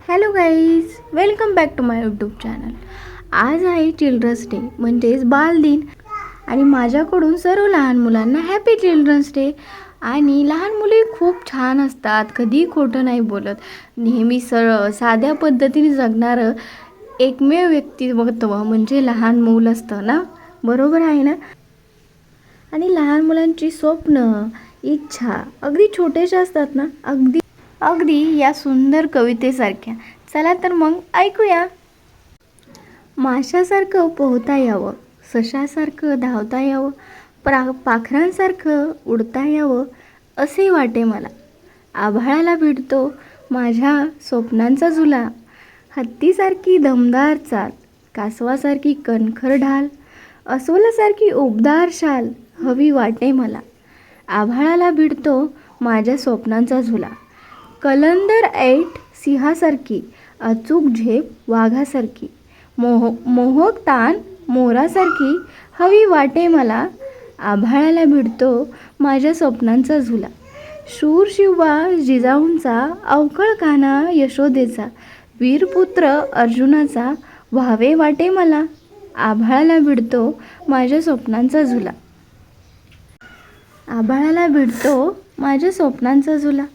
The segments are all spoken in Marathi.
Hello guys, welcome back to my YouTube channel. आज आहे चिल्ड्रन्स डे म्हणजेच बालदिन आणि माझ्याकडून सर्व लहान मुलांना हॅपी चिल्ड्रन्स डे. आणि लहान मुले खूप छान असतात, कधी खोटं नाही बोलत, नेहमी साध्या पद्धतीने जगणारं एकमेव व्यक्तिमत्व म्हणजे लहान मूल असतं ना, बरोबर आहे ना. आणि लहान मुलांची स्वप्न इच्छा अगदी छोटेशा असतात ना, अगदी अगदी या सुंदर कवितेसारख्या. चला तर मग ऐकूया. माशासारखं पोहता यावं, सशासारखं धावता यावं, पाखरांसारखं उडता यावं असे वाटे मला. आभाळाला भिडतो माझ्या स्वप्नांचा झुला, हत्तीसारखी दमदार चाल, कासवासारखी कणखर ढाल, अस्वलासारखी उबदार शाल हवी वाटे मला. आभाळाला भिडतो माझ्या स्वप्नांचा झुला, कलंदर ऐट सिंहासारखी, अचूक झेप वाघासारखी, मोहक तान मोरासारखी हवी वाटे मला. आभाळाला भिडतो माझ्या स्वप्नांचा झुला, शूर शिवबा जिजाऊंचा, अवखळ कान्हा यशोदेचा, वीरपुत्र अर्जुनाचा व्हावे वाटे मला. आभाळाला भिडतो माझ्या स्वप्नांचा झुला. आभाळाला भिडतो माझ्या स्वप्नांचा झुला.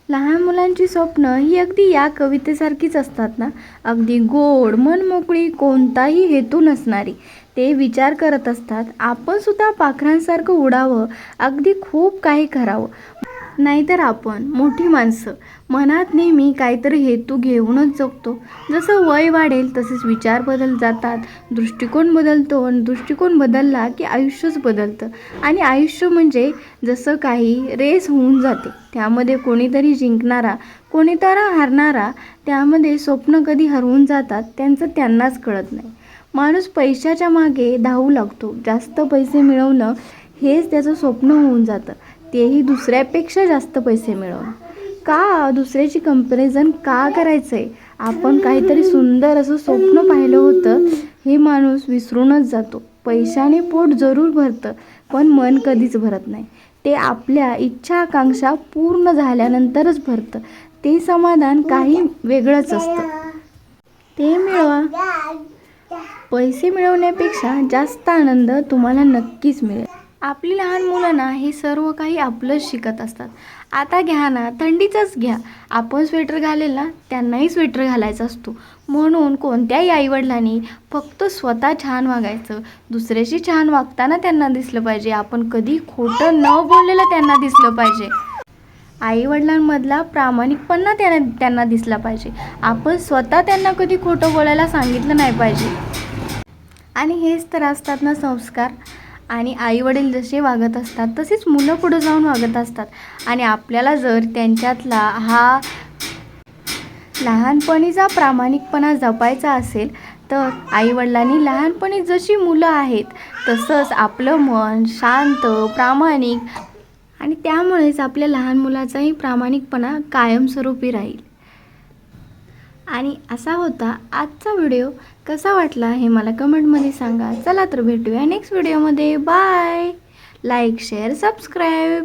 लहान मुलांची स्वप्न ही अगदी या कवितेसारखीच असतात ना, अगदी गोड, मनमोकळी, कोणताही हेतू नसणारी. ते विचार करत असतात आपण सुद्धा पाखरांसारखं उडावं, अगदी खूप काही करावं. नाहीतर आपण मोठी माणसं मनात नेहमी काहीतरी हेतू घेऊनच जगतो. जसं वय वाढेल तसेच विचार बदलत जातात, दृष्टिकोन बदलतो आणि दृष्टिकोन बदलला की आयुष्यच बदलतं. आणि आयुष्य म्हणजे जसं काही रेस होऊन जाते, त्यामध्ये कोणीतरी जिंकणारा, कोणीतरी हारणारा, त्यामध्ये स्वप्न कधी हरवून जातात त्यांचं त्यांनाच कळत नाही. माणूस पैशाच्या मागे धावू लागतो, जास्त पैसे मिळवणं हेच त्याचं स्वप्न होऊन जातं, तेही दुसऱ्यापेक्षा जास्त पैसे मिळवणं. का दुसऱ्याची कंपॅरिझन का करायचं आहे. आपण काहीतरी सुंदर असं स्वप्न पाहिलं होतं हे माणूस विसरूनच जातो. पैशाने पोट जरूर भरतं पण मन कधीच भरत नाही. ते आपल्या इच्छा आकांक्षा पूर्ण झाल्यानंतरच भरतं. ते समाधान काही वेगळंच असतं. ते मिळवा. पैसे मिळवण्यापेक्षा जास्त आनंद तुम्हाला नक्कीच मिळेल. आपली लहान मुलं ना हे सर्व काही आपलंच शिकत असतात. आता घ्या ना, थंडीचंच घ्या. आपण स्वेटर घालेल ना, त्यांनाही स्वेटर घालायचा असतो. म्हणून कोणत्याही आईवडिलांनी फक्त स्वतः छान वागायचं, दुसऱ्याशी छान वागताना त्यांना दिसलं पाहिजे. आपण कधी खोटं न बोललेलं त्यांना दिसलं पाहिजे. आईवडिलांमधला प्रामाणिकपणा त्यांना दिसला पाहिजे. आपण स्वतः त्यांना कधी खोटं बोलायला सांगितलं नाही पाहिजे. आणि हेच तर असतात ना संस्कार. आणि आईवडील जसे वागत असतात तसेच मुलं पुढे जाऊन वागत असतात. आणि आपल्याला जर त्यांच्यातला हा लहानपणीचा प्रामाणिकपणा जपायचा असेल तर आईवडिलांनी लहानपणी जशी मुलं आहेत तसंच आपलं मन शांत, प्रामाणिक, आणि त्यामुळेच आपल्या लहान मुलाचाही प्रामाणिकपणा कायमस्वरूपी राहील. आणि असा होता आजचा व्हिडिओ. कसा वाटला हे मला कमेंटमध्ये सांगा. चला तर भेटूया नेक्स्ट व्हिडिओमध्ये. बाय. Like, share, subscribe.